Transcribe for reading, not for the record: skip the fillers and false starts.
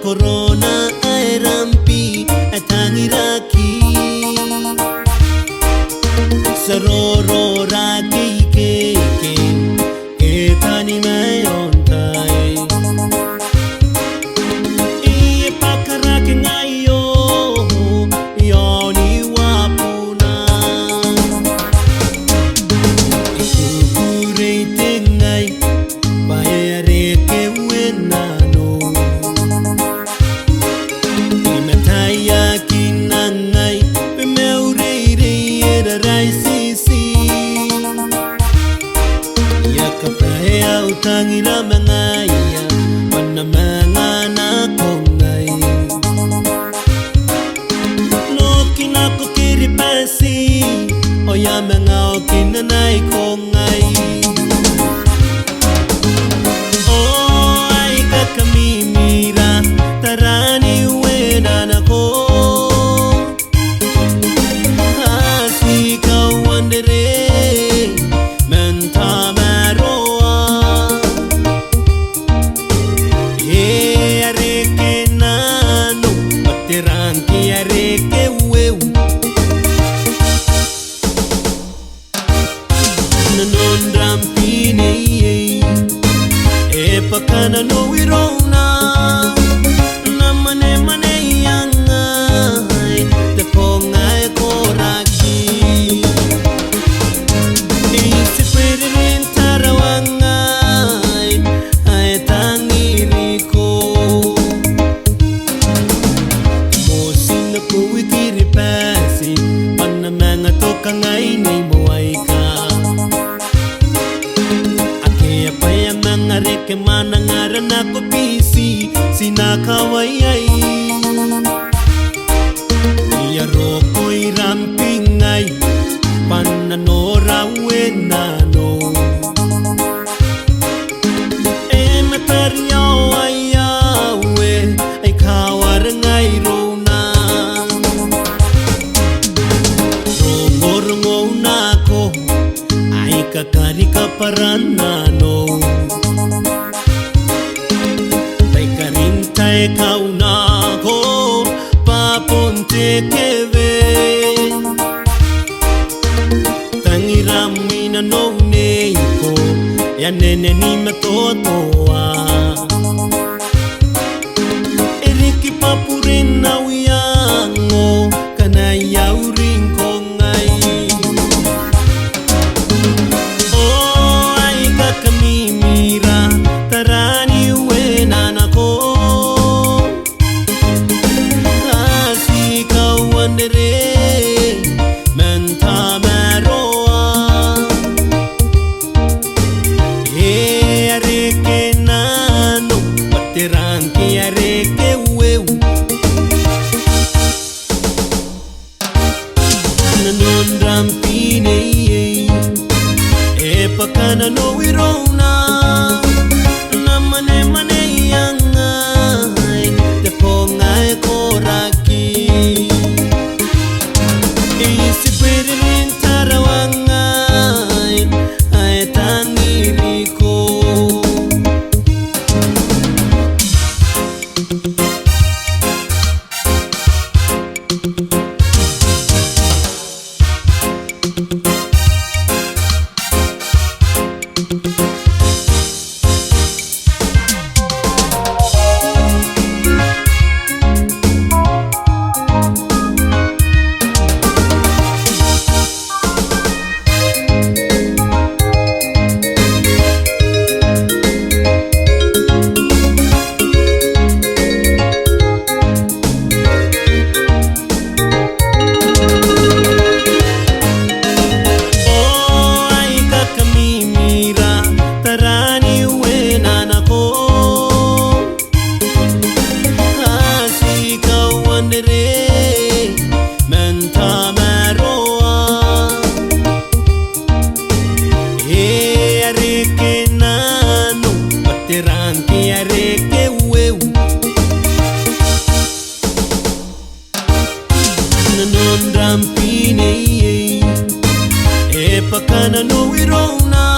Corona ay rampi at ang Iraki saroro raki ke tani mayon tay e pakaraki ngayo yoni wapuna ikukure tengai bayare ke wenano kinangai pemeurere era raisisi yakapaya utangira mangaya panamangana kongai lokina kokiripasi oyamangao kinanai kongai oh ai kakamimira tarani wenana ko Pakana no wirona na mane yanga te ponga e koraki isi perin tarawanga ai tangiriko mosinga ko wikiri pasi panamanga toka ngai nei moaika ke mana ngarana ko pisi sinakawayai ya roko irampingai pananora wenano matario ayawe ai kawarangai rona rongo nako ai kakari kaparanano kauna ko paponte keve tangiramina no neiko ya nene ni matotoa eriki papurina wiango kana yaurin kongai oh ai kakamimira tarani wenana ko Pakana no wirona na mane yanga te ponga e koraki isi perin tarawanga ai tangiriko nanon dampine e pakana no irona